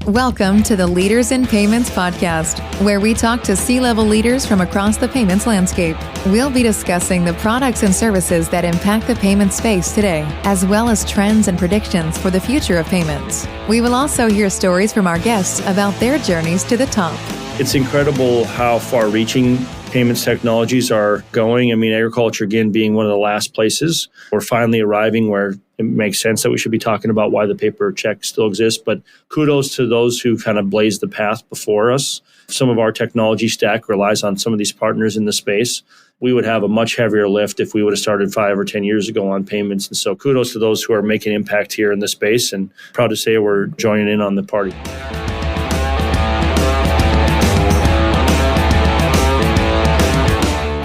Welcome to the Leaders in Payments podcast, where we talk to C-level leaders from across the payments landscape. We'll be discussing the products and services that impact the payment space today, as well as trends and predictions for the future of payments. We will also hear stories from our guests about their journeys to the top. It's incredible how far-reaching payments technologies are going. I mean, agriculture, again, being one of the last places. We're finally arriving where it makes sense that we should be talking about why the paper check still exists. But kudos to those who kind of blazed the path before us. Some of our technology stack relies on some of these partners in the space. We would have a much heavier lift if we would have started 5 or 10 years ago on payments. And so kudos to those who are making impact here in this space, and proud to say we're joining in on the party.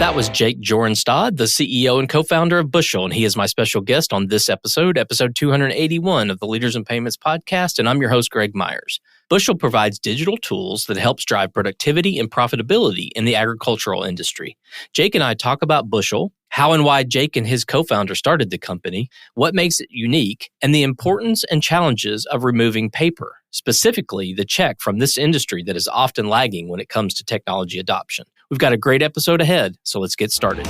That was Jake Joraanstad, the CEO and co-founder of Bushel, and he is my special guest on this episode 281 of the Leaders in Payments podcast, and I'm your host, Greg Myers. Bushel provides digital tools that helps drive productivity and profitability in the agricultural industry. Jake and I talk about Bushel, how and why Jake and his co-founder started the company, what makes it unique, and the importance and challenges of removing paper, specifically the check from this industry that is often lagging when it comes to technology adoption. We've got a great episode ahead, so let's get started.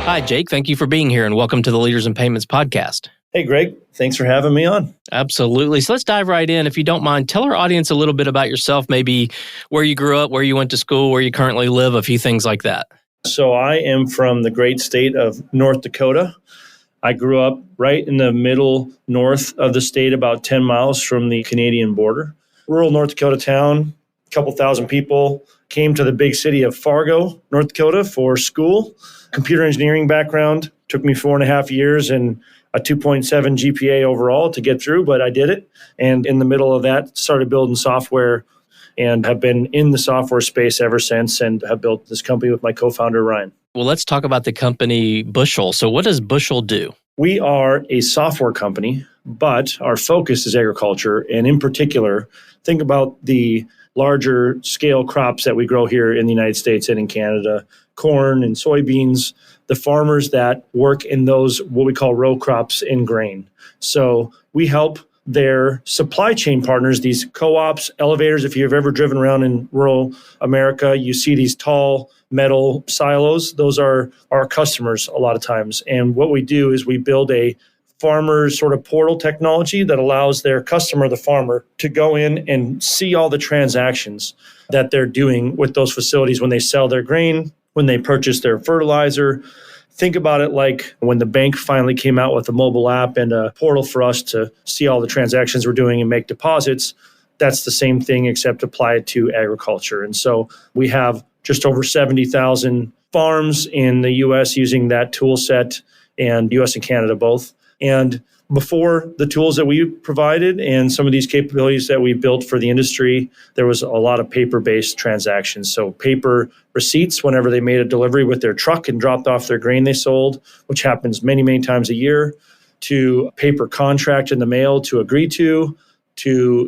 Hi, Jake. Thank you for being here, and welcome to the Leaders in Payments podcast. Hey, Greg. Thanks for having me on. Absolutely. So let's dive right in. If you don't mind, tell our audience a little bit about yourself, maybe where you grew up, where you went to school, where you currently live, a few things like that. So I am from the great state of North Dakota. I grew up right in the middle north of the state, about 10 miles from the Canadian border. Rural North Dakota town, a couple thousand people, came to the big city of Fargo, North Dakota for school. Computer engineering background, took me 4.5 years and a 2.7 GPA overall to get through, but I did it. And in the middle of that, started building software and have been in the software space ever since, and have built this company with my co-founder, Ryan. Well, let's talk about the company Bushel. So what does Bushel do? We are a software company, but our focus is agriculture. And in particular, think about the larger scale crops that we grow here in the United States and in Canada, corn and soybeans, the farmers that work in those, what we call row crops in grain. So we help their supply chain partners, these co-ops, elevators. If you've ever driven around in rural America, you see these tall metal silos. Those are our customers a lot of times. And what we do is we build a farmer sort of portal technology that allows their customer, the farmer, to go in and see all the transactions that they're doing with those facilities when they sell their grain, when they purchase their fertilizer. Think about it like when the bank finally came out with a mobile app and a portal for us to see all the transactions we're doing and make deposits. That's the same thing, except apply it to agriculture. And so we have just over 70,000 farms in the U.S. using that tool set, and U.S. and Canada both. And before the tools that we provided and some of these capabilities that we built for the industry, there was a lot of paper-based transactions. So paper receipts whenever they made a delivery with their truck and dropped off their grain they sold, which happens many, many times a year, to paper contract in the mail to agree to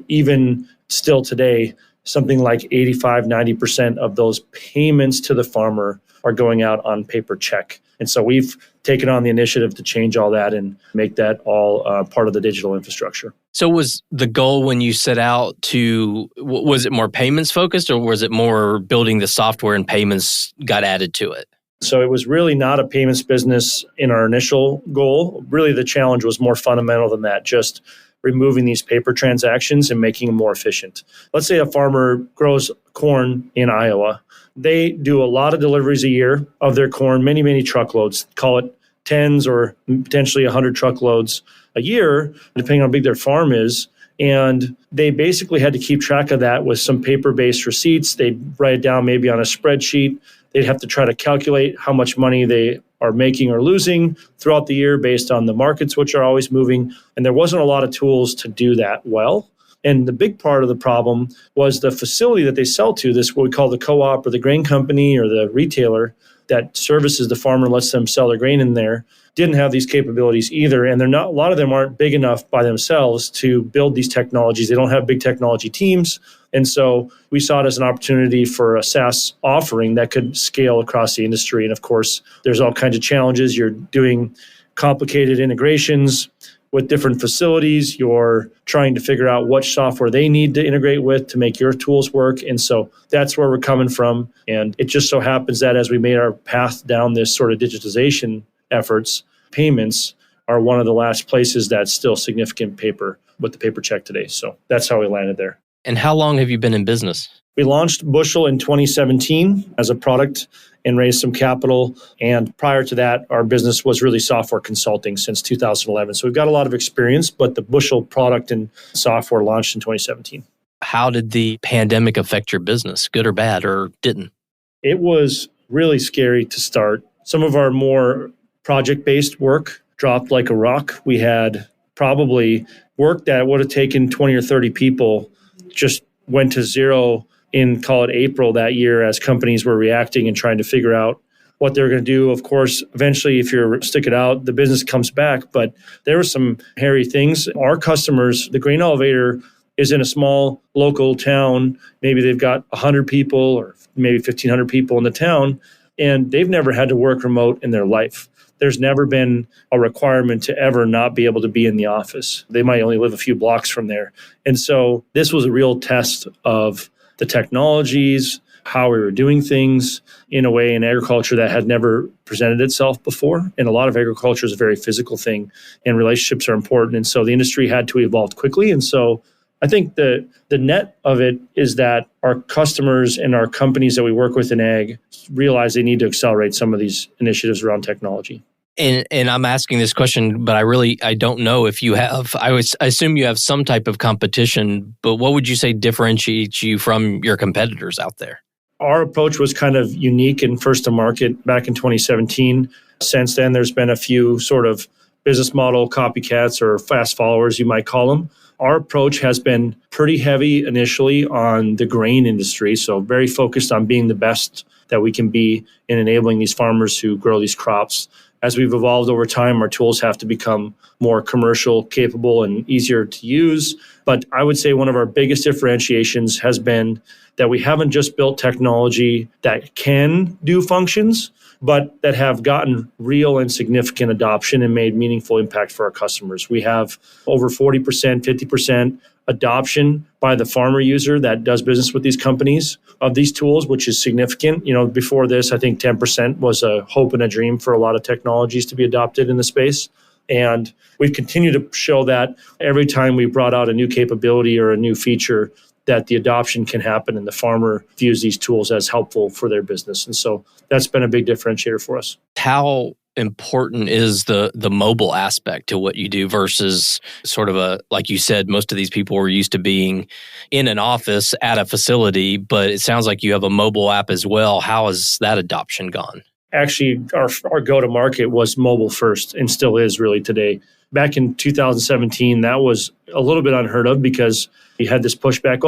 even still today, something like 85-90% of those payments to the farmer are going out on paper check. And so we've taken on the initiative to change all that and make that all part of the digital infrastructure. So was the goal when you set out to, was it more payments focused, or was it more building the software and payments got added to it? So it was really not a payments business in our initial goal. Really, the challenge was more fundamental than that, just removing these paper transactions and making them more efficient. Let's say a farmer grows corn in Iowa. They do a lot of deliveries a year of their corn, many, many truckloads, call it tens or potentially 100 truckloads a year, depending on how big their farm is. And they basically had to keep track of that with some paper-based receipts. They'd write it down maybe on a spreadsheet. They'd have to try to calculate how much money they are making or losing throughout the year based on the markets, which are always moving. And there wasn't a lot of tools to do that well. And the big part of the problem was the facility that they sell to, this what we call the co-op or the grain company or the retailer that services the farmer and lets them sell their grain in there, didn't have these capabilities either. And they're not, a lot of them aren't big enough by themselves to build these technologies. They don't have big technology teams. And so we saw it as an opportunity for a SaaS offering that could scale across the industry. And of course, there's all kinds of challenges. You're doing complicated integrations with different facilities. You're trying to figure out what software they need to integrate with to make your tools work. And so that's where we're coming from. And it just so happens that as we made our path down this sort of digitization efforts, payments are one of the last places that's still significant paper with the paper check today. So that's how we landed there. And how long have you been in business? We launched Bushel in 2017 as a product and raised some capital. And prior to that, our business was really software consulting since 2011. So we've got a lot of experience, but the Bushel product and software launched in 2017. How did the pandemic affect your business, good or bad, or didn't? It was really scary to start. Some of our more project-based work dropped like a rock. We had probably work that would have taken 20 or 30 people just went to zero in, call it April that year, as companies were reacting and trying to figure out what they're going to do. Of course, eventually, if you stick it out, the business comes back. But there were some hairy things. Our customers, the grain elevator is in a small local town. Maybe they've got 100 people or maybe 1,500 people in the town, and they've never had to work remote in their life. There's never been a requirement to ever not be able to be in the office. They might only live a few blocks from there. And so this was a real test of the technologies, how we were doing things in a way in agriculture that had never presented itself before. And a lot of agriculture is a very physical thing, and relationships are important. And so the industry had to evolve quickly. And so I think the net of it is that our customers and our companies that we work with in ag realize they need to accelerate some of these initiatives around technology. And I'm asking this question, but I don't know if you have. I assume you have some type of competition, but what would you say differentiates you from your competitors out there? Our approach was kind of unique and first to market back in 2017. Since then, there's been a few sort of business model copycats or fast followers, you might call them. Our approach has been pretty heavy initially on the grain industry, so very focused on being the best that we can be in enabling these farmers who grow these crops. As we've evolved over time, our tools have to become more commercial, capable, and easier to use. But I would say one of our biggest differentiations has been that we haven't just built technology that can do functions, but that have gotten real and significant adoption and made meaningful impact for our customers. We have over 40%, 50% adoption by the farmer user that does business with these companies of these tools, which is significant. Before this, I think 10% was a hope and a dream for a lot of technologies to be adopted in the space. And we've continued to show that every time we brought out a new capability or a new feature, that the adoption can happen and the farmer views these tools as helpful for their business. And so that's been a big differentiator for us. How important is the mobile aspect to what you do versus sort of like you said, most of these people were used to being in an office at a facility, but it sounds like you have a mobile app as well. How has that adoption gone? Actually, our go-to-market was mobile first and still is really today. Back in 2017, that was a little bit unheard of because you had this pushback,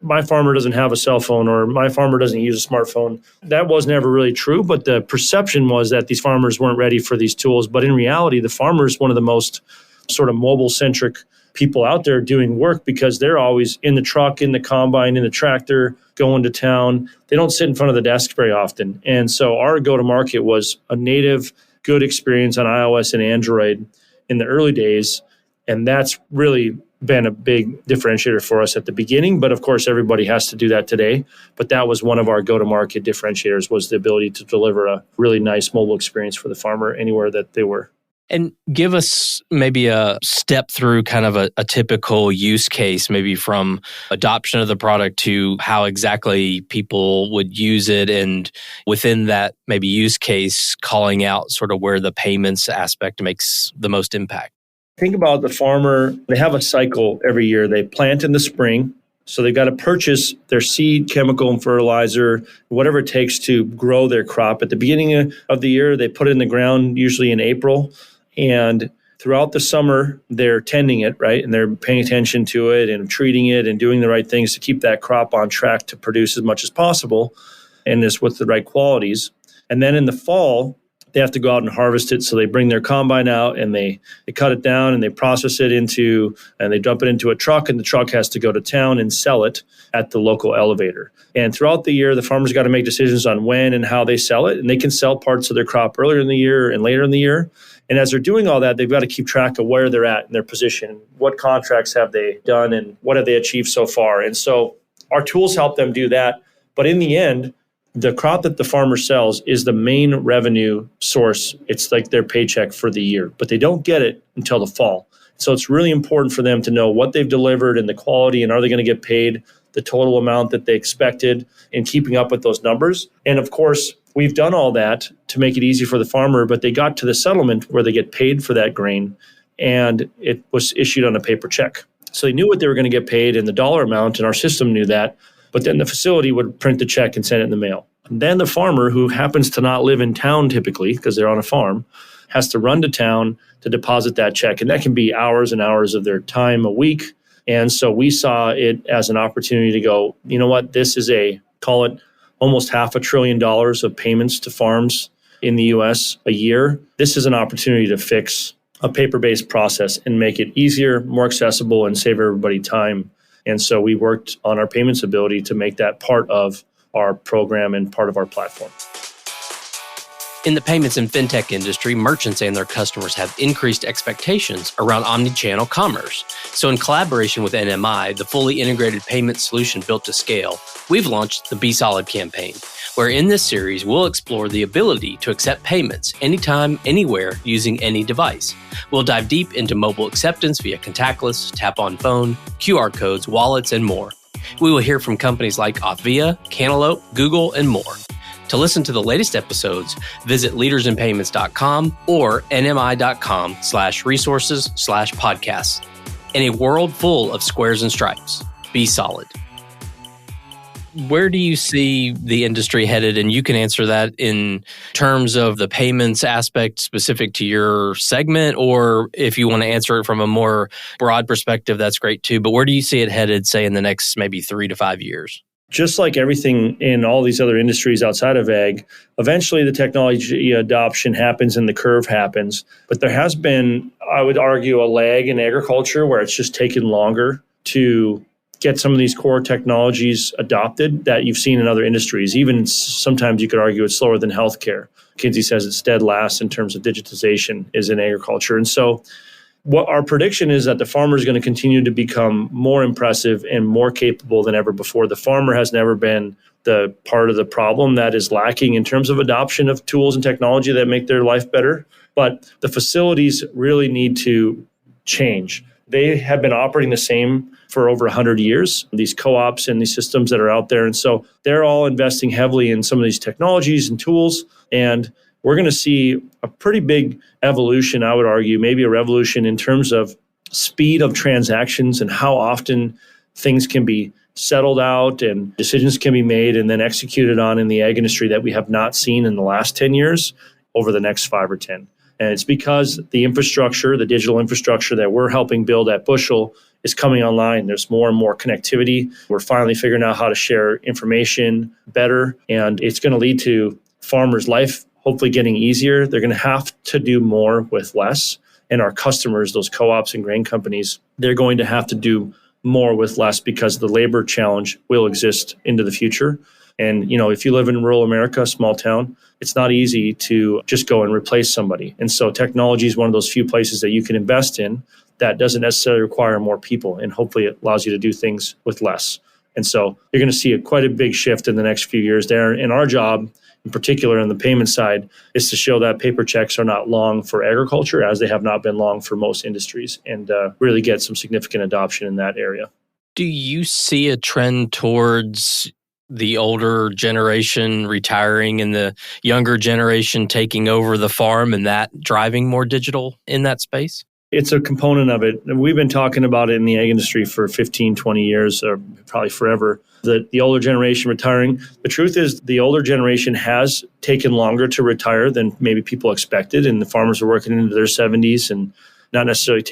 my farmer doesn't have a cell phone or my farmer doesn't use a smartphone. That was never really true, but the perception was that these farmers weren't ready for these tools. But in reality, the farmer is one of the most sort of mobile-centric people out there doing work because they're always in the truck, in the combine, in the tractor, going to town. They don't sit in front of the desk very often. And so our go-to-market was a native, good experience on iOS and Android in the early days. And that's really been a big differentiator for us at the beginning. But of course, everybody has to do that today. But that was one of our go-to-market differentiators, was the ability to deliver a really nice mobile experience for the farmer anywhere that they were. And give us maybe a step through kind of a typical use case, maybe from adoption of the product to how exactly people would use it. And within that maybe use case, calling out sort of where the payments aspect makes the most impact. Think about the farmer. They have a cycle every year. They plant in the spring. So they've got to purchase their seed, chemical and fertilizer, whatever it takes to grow their crop. At the beginning of the year, they put it in the ground, usually in April. And throughout the summer, they're tending it, right? And they're paying attention to it and treating it and doing the right things to keep that crop on track to produce as much as possible and this with the right qualities. And then in the fall, they have to go out and harvest it. So they bring their combine out and they cut it down and they process it and they dump it into a truck, and the truck has to go to town and sell it at the local elevator. And throughout the year, the farmer's got to make decisions on when and how they sell it. And they can sell parts of their crop earlier in the year and later in the year. And as they're doing all that, they've got to keep track of where they're at in their position, what contracts have they done, and what have they achieved so far. And so our tools help them do that. But in the end, the crop that the farmer sells is the main revenue source. It's like their paycheck for the year, but they don't get it until the fall. So it's really important for them to know what they've delivered and the quality, and are they going to get paid the total amount that they expected, and keeping up with those numbers. And of course, we've done all that to make it easy for the farmer, but they got to the settlement where they get paid for that grain, and it was issued on a paper check. So they knew what they were going to get paid and the dollar amount, and our system knew that, but then the facility would print the check and send it in the mail. And then the farmer, who happens to not live in town typically because they're on a farm, has to run to town to deposit that check, and that can be hours and hours of their time a week. And so we saw it as an opportunity to go, you know what, this is call it almost $500 billion of payments to farms in the U.S. a year. This is an opportunity to fix a paper-based process and make it easier, more accessible, and save everybody time. And so we worked on our payments ability to make that part of our program and part of our platform. In the payments and fintech industry, merchants and their customers have increased expectations around omni-channel commerce. So in collaboration with NMI, the fully integrated payment solution built to scale, we've launched the Be Solid campaign, where in this series, we'll explore the ability to accept payments anytime, anywhere, using any device. We'll dive deep into mobile acceptance via contactless, tap on phone, QR codes, wallets, and more. We will hear from companies like Authvia, Cantaloupe, Google, and more. To listen to the latest episodes, visit leadersinpayments.com or nmi.com/resources/podcasts. In a world full of squares and stripes, be solid. Where do you see the industry headed? And you can answer that in terms of the payments aspect specific to your segment, or if you want to answer it from a more broad perspective, that's great too. But where do you see it headed, say, in the next maybe 3 to 5 years? Just like everything in all these other industries outside of ag, eventually the technology adoption happens and the curve happens. But there has been, I would argue, a lag in agriculture where it's just taken longer to get some of these core technologies adopted that you've seen in other industries. Even sometimes you could argue it's slower than healthcare. McKinsey says it's dead last in terms of digitization is in agriculture. And so what our prediction is that the farmer is going to continue to become more impressive and more capable than ever before. The farmer has never been the part of the problem that is lacking in terms of adoption of tools and technology that make their life better. But the facilities really need to change. They have been operating the same for over 100 years, these co-ops and these systems that are out there. And so they're all investing heavily in some of these technologies and tools. And we're going to see a pretty big evolution, I would argue, maybe a revolution in terms of speed of transactions and how often things can be settled out and decisions can be made and then executed on in the ag industry that we have not seen in the last 10 years over the next 5 or 10. And it's because the infrastructure, the digital infrastructure that we're helping build at Bushel is coming online. There's more and more connectivity. We're finally figuring out how to share information better, and it's going to lead to farmers' life hopefully getting easier. They're going to have to do more with less. And our customers, those co-ops and grain companies, they're going to have to do more with less because the labor challenge will exist into the future. And, you know, if you live in rural America, small town, it's not easy to just go and replace somebody. And so technology is one of those few places that you can invest in that doesn't necessarily require more people. And hopefully it allows you to do things with less. And so you're going to see quite a big shift in the next few years there. And our job, in particular on the payment side, is to show that paper checks are not long for agriculture, as they have not been long for most industries, and really get some significant adoption in that area. Do you see a trend towards the older generation retiring and the younger generation taking over the farm and that driving more digital in that space? It's a component of it. We've been talking about it in the ag industry for 15, 20 years, or probably forever, the older generation retiring. The truth is the older generation has taken longer to retire than maybe people expected, and the farmers are working into their 70s and not necessarily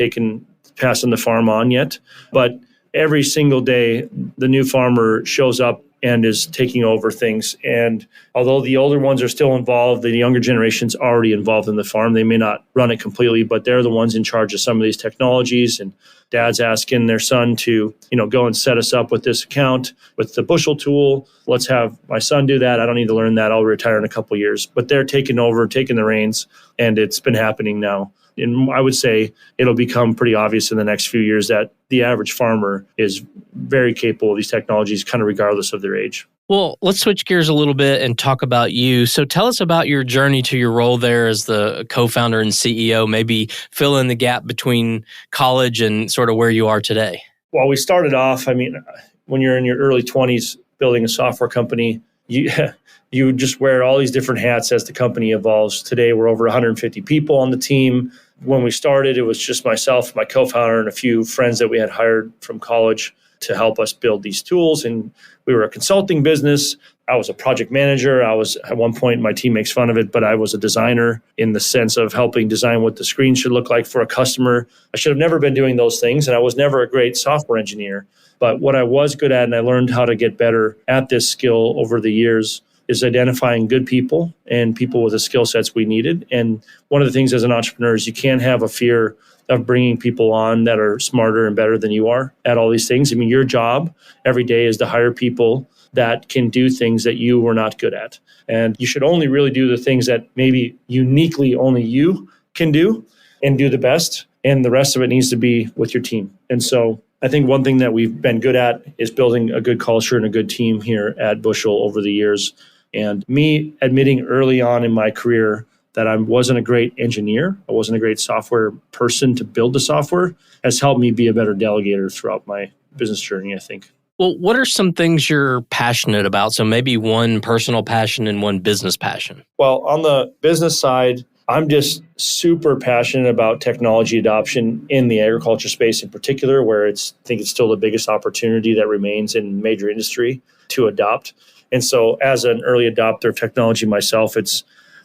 passing the farm on yet. But every single day, the new farmer shows up and is taking over things. And although the older ones are still involved, the younger generation's already involved in the farm. They may not run it completely, but they're the ones in charge of some of these technologies. And dad's asking their son to, go and set us up with this account with the Bushel tool. Let's have my son do that. I don't need to learn that. I'll retire in a couple of years. But they're taking over, taking the reins, and it's been happening now. And I would say it'll become pretty obvious in the next few years that the average farmer is very capable of these technologies, kind of regardless of their age. Well, let's switch gears a little bit and talk about you. So tell us about your journey to your role there as the co-founder and CEO, maybe fill in the gap between college and sort of where you are today. Well, we started off, when you're in your early 20s building a software company, you just wear all these different hats as the company evolves. Today, we're over 150 people on the team. When we started, it was just myself, my co-founder, and a few friends that we had hired from college to help us build these tools. And we were a consulting business. I was a project manager. At one point, my team makes fun of it, but I was a designer in the sense of helping design what the screen should look like for a customer. I should have never been doing those things, and I was never a great software engineer. But what I was good at, and I learned how to get better at this skill over the years, is identifying good people and people with the skill sets we needed. And one of the things as an entrepreneur is you can't have a fear of bringing people on that are smarter and better than you are at all these things. Your job every day is to hire people that can do things that you were not good at. And you should only really do the things that maybe uniquely only you can do and do the best. And the rest of it needs to be with your team. And so I think one thing that we've been good at is building a good culture and a good team here at Bushel over the years. And me admitting early on in my career that I wasn't a great engineer, I wasn't a great software person to build the software, has helped me be a better delegator throughout my business journey, I think. Well, what are some things you're passionate about? So maybe one personal passion and one business passion. Well, on the business side, I'm just super passionate about technology adoption in the agriculture space in particular, where I think it's still the biggest opportunity that remains in major industry to adopt. And so as an early adopter of technology myself,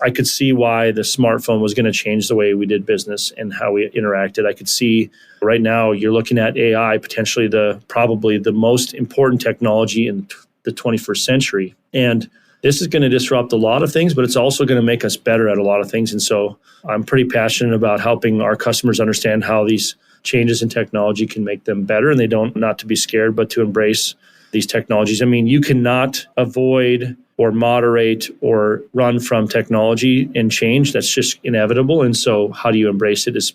I could see why the smartphone was going to change the way we did business and how we interacted. I could see right now you're looking at AI, potentially probably the most important technology in the 21st century. And this is going to disrupt a lot of things, but it's also going to make us better at a lot of things. And so I'm pretty passionate about helping our customers understand how these changes in technology can make them better. And they don't, not to be scared, but to embrace these technologies. You cannot avoid or moderate or run from technology and change. That's just inevitable. And so how do you embrace it is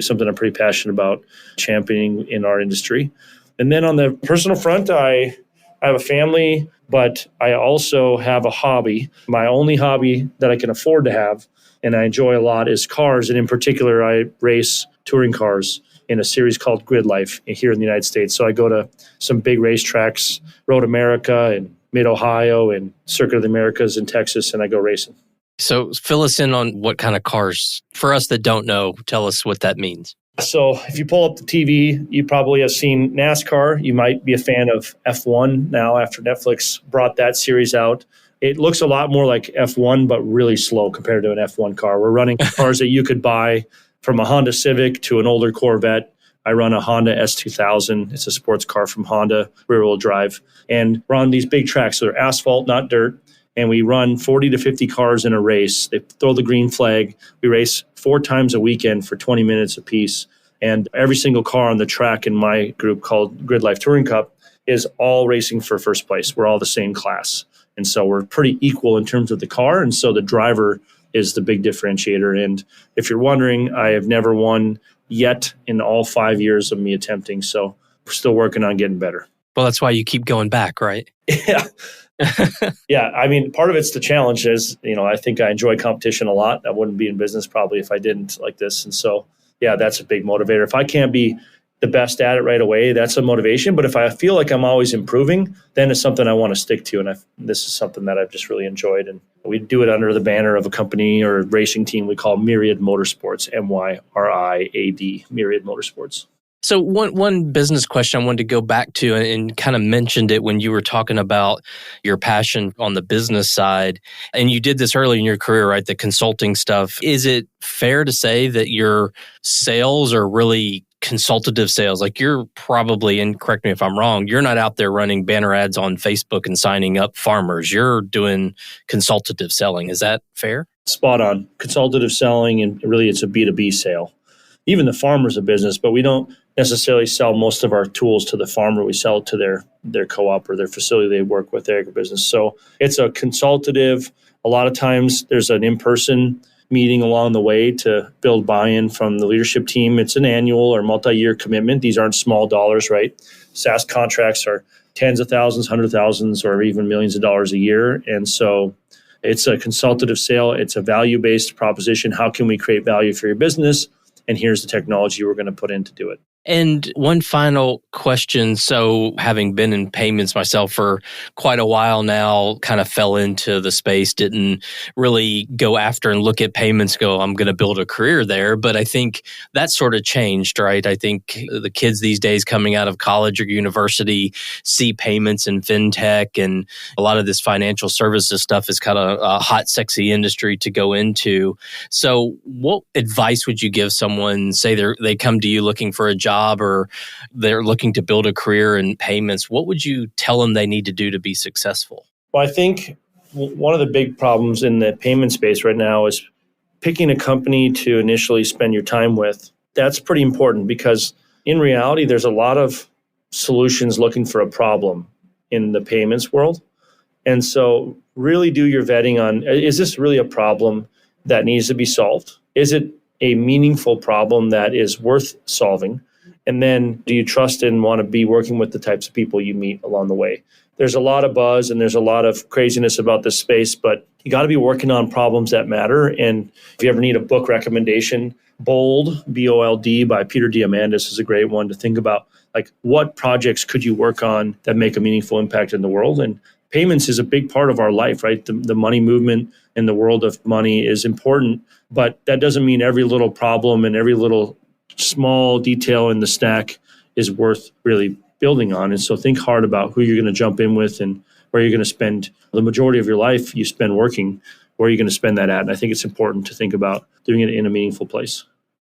something I'm pretty passionate about championing in our industry. And then on the personal front, I have a family, but I also have a hobby. My only hobby that I can afford to have, and I enjoy a lot, is cars. And in particular, I race touring cars in a series called Grid Life here in the United States. So I go to some big racetracks, Road America and Mid-Ohio and Circuit of the Americas in Texas, and I go racing. So fill us in on what kind of cars. For us that don't know, tell us what that means. So if you pull up the TV, you probably have seen NASCAR. You might be a fan of F1 now after Netflix brought that series out. It looks a lot more like F1, but really slow compared to an F1 car. We're running cars that you could buy from a Honda Civic to an older Corvette. I run a Honda S2000. It's a sports car from Honda, rear-wheel drive. And we're on these big tracks. So they're asphalt, not dirt. And we run 40 to 50 cars in a race. They throw the green flag. We race 4 times a weekend for 20 minutes apiece. And every single car on the track in my group called Grid Life Touring Cup is all racing for first place. We're all the same class. And so we're pretty equal in terms of the car. And so the driver is the big differentiator. And if you're wondering, I have never won yet in all 5 years of me attempting. So we're still working on getting better. Well, that's why you keep going back, right? Yeah. Yeah. Part of it's the challenge is, I think I enjoy competition a lot. I wouldn't be in business probably if I didn't like this. And so, yeah, that's a big motivator. If I can't be the best at it right away, that's a motivation. But if I feel like I'm always improving, then it's something I want to stick to. And this is something that I've just really enjoyed. And we do it under the banner of a company or a racing team we call Myriad Motorsports, MYRIAD, Myriad Motorsports. So one business question I wanted to go back to and kind of mentioned it when you were talking about your passion on the business side. And you did this early in your career, right? The consulting stuff. Is it fair to say that your sales are really consultative sales. Like you're probably, and correct me if I'm wrong, you're not out there running banner ads on Facebook and signing up farmers. You're doing consultative selling. Is that fair? Spot on. Consultative selling, and really it's a B2B sale. Even the farmer's a business, but we don't necessarily sell most of our tools to the farmer. We sell it to their co-op or their facility they work with, their agribusiness. So it's a consultative. A lot of times there's an in-person meeting along the way to build buy-in from the leadership team. It's an annual or multi-year commitment. These aren't small dollars, right? SaaS contracts are tens of thousands, hundreds of thousands, or even millions of dollars a year. And so it's a consultative sale. It's a value-based proposition. How can we create value for your business? And here's the technology we're going to put in to do it. And one final question. So having been in payments myself for quite a while now, kind of fell into the space, didn't really go after and look at payments, I'm going to build a career there. But I think that sort of changed, right? I think the kids these days coming out of college or university see payments and fintech, and a lot of this financial services stuff is kind of a hot, sexy industry to go into. So what advice would you give someone, say they come to you looking for a job, or they're looking to build a career in payments? What would you tell them they need to do to be successful? Well, I think one of the big problems in the payment space right now is picking a company to initially spend your time with. That's pretty important because in reality, there's a lot of solutions looking for a problem in the payments world. And so really do your vetting on, is this really a problem that needs to be solved? Is it a meaningful problem that is worth solving? And then do you trust and want to be working with the types of people you meet along the way? There's a lot of buzz and there's a lot of craziness about this space, but you got to be working on problems that matter. And if you ever need a book recommendation, Bold, B-O-L-D, by Peter Diamandis is a great one to think about. Like, what projects could you work on that make a meaningful impact in the world? And payments is a big part of our life, right? The money movement in the world of money is important, but that doesn't mean every little problem and every little small detail in the stack is worth really building on. And so think hard about who you're going to jump in with and where you're going to spend the majority of your life you spend working, where you're going to spend that at. And I think it's important to think about doing it in a meaningful place.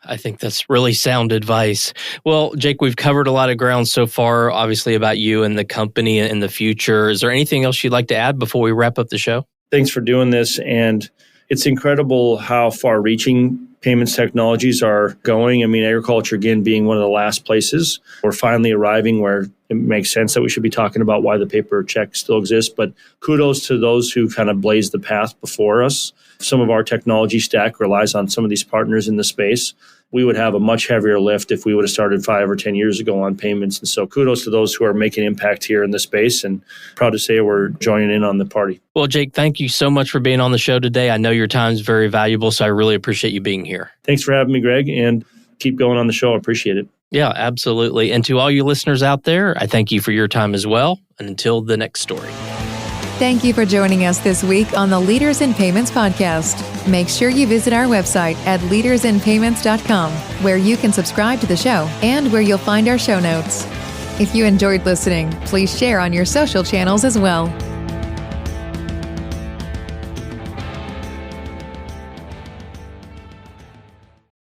I think that's really sound advice. Well, Jake, we've covered a lot of ground so far, obviously about you and the company and the future. Is there anything else you'd like to add before we wrap up the show? Thanks for doing this. And it's incredible how far-reaching payments technologies are going. I mean, agriculture, again, being one of the last places. We're finally arriving where it makes sense that we should be talking about why the paper check still exists. But kudos to those who kind of blazed the path before us. Some of our technology stack relies on some of these partners in the space. We would have a much heavier lift if we would have started 5 or 10 years ago on payments. And so kudos to those who are making impact here in the space, and proud to say we're joining in on the party. Well, Jake, thank you so much for being on the show today. I know your time is very valuable, so I really appreciate you being here. Thanks for having me, Greg, and keep going on the show. I appreciate it. Yeah, absolutely. And to all you listeners out there, I thank you for your time as well. And until the next story. Thank you for joining us this week on the Leaders in Payments podcast. Make sure you visit our website at leadersinpayments.com, where you can subscribe to the show and where you'll find our show notes. If you enjoyed listening, please share on your social channels as well.